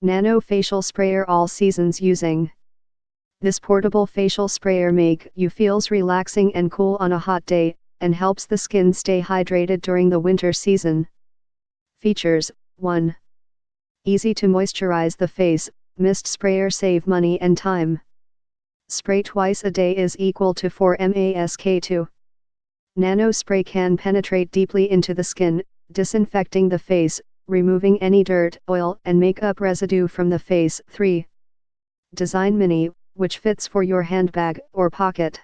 Nano Facial SprayerAll seasons using. This portable facial sprayer make you feels relaxing and cool on a hot day, and helps the skin stay hydrated during the winter season. Features: 1. Easy to moisturize the face, mist sprayer save money and time. Spray twice a day is equal to 4 mask. Nano spray can penetrate deeply into the skin, disinfecting the face, removing any dirt, oil and makeup residue from the face. 3. Design mini, which fits for your handbag or pocket.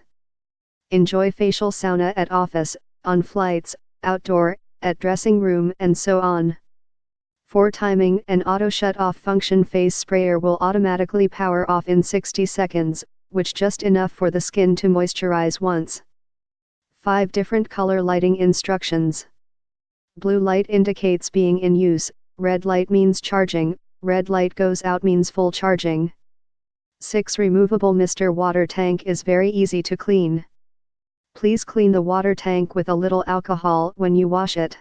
Enjoy facial sauna at office, on flights, outdoor, at dressing room and so on. 4. Timing and auto shut off function.Face sprayer will automatically power off in 60 seconds, which just enough for the skin to moisturize once. 5 different color lighting instructions. Blue light indicates being in use, red light means charging, red light goes out means full charging. 6. Removable Mister water tank is very easy to clean. Please clean the water tank with a little alcohol when you wash it.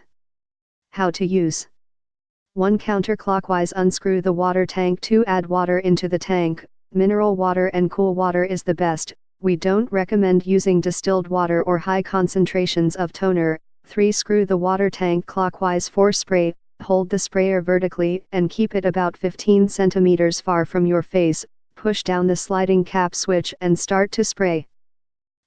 How to use. 1. Counterclockwise unscrew the water tank. 2. Add water into the tank. Mineral water and cool water is the best. We don't recommend using distilled water or high concentrations of toner. 3. Screw the water tank clockwise. 4. Spray. Hold the sprayer vertically and keep it about 15 centimeters far from your face. Push down the sliding cap switch and start to spray.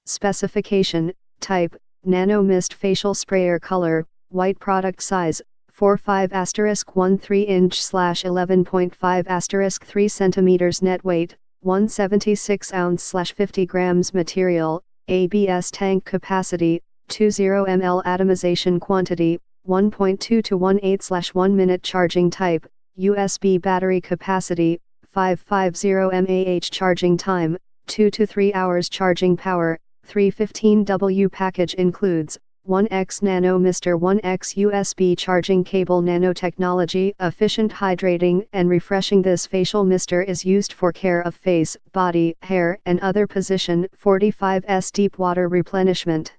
Specification: Type, Nano Mister Facial Sprayer. Color, white. Product size, 4.5*1 3" / 11.5 3 cm. Net weight, 176 ounce/50 grams. Material, ABS. Tank capacity, 20 ml. Atomization quantity, 1.2 to 1/8/1 minute. Charging type, USB. Battery capacity, 550 mAh. Charging time, 2 to 3 hours. Charging power, 315W. Package includes 1x Nano Mister 1x USB charging cable. Nanotechnology, efficient hydrating and refreshing. This facial mister is used for care of face, body, hair and other position. 45s deep water replenishment.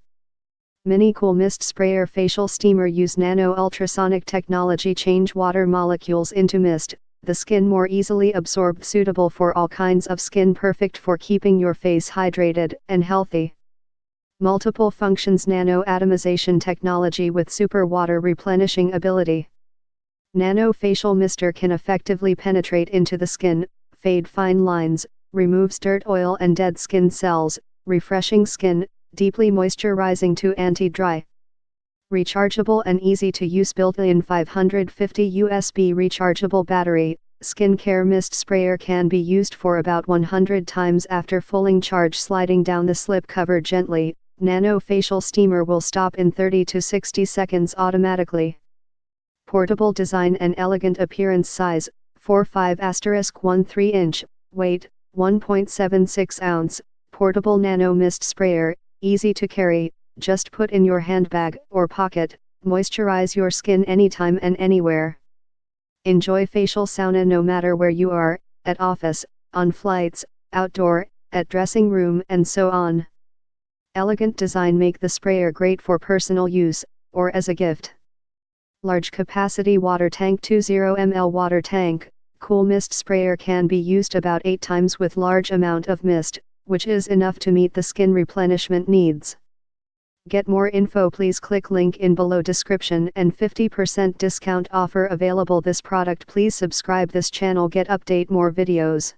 Mini Cool Mist Sprayer Facial Steamer. Use nano ultrasonic technology. Change water molecules into mist. The skin more easily absorbed. Suitable for all kinds of skin. Perfect for keeping your face hydrated and healthy. Multiple functions. Nano atomization technology with super water replenishing ability. Nano Facial Mister can effectively penetrate into the skin, fade fine lines, removes dirt, oil and dead skin cells, refreshing skin, deeply moisturizing to anti-dry. Rechargeable and easy to use. Built-in 550 USB rechargeable battery. Skincare mist sprayer can be used for about 100 times after fulling. Charge sliding down the slip cover gently. Nano Facial Steamer will stop in 30 to 60 seconds automatically. Portable design and elegant appearance. Size, 4.5*1 3". Weight, 1.76 ounce. Portable Nano Mist Sprayer, easy to carry, just put in your handbag or pocket. Moisturize your skin anytime and anywhere. Enjoy facial sauna no matter where you are, at office, on flights, outdoor, at dressing room and so on. Elegant design make the sprayer great for personal use, or as a gift. Large capacity water tank. 20 ml water tank. Cool mist sprayer can be used about 8 times with large amount of mist, which is enough to meet the skin replenishment needs. Get more info, please click link in below description and 50% discount offer available. This product. Please subscribe this channel, get update more videos.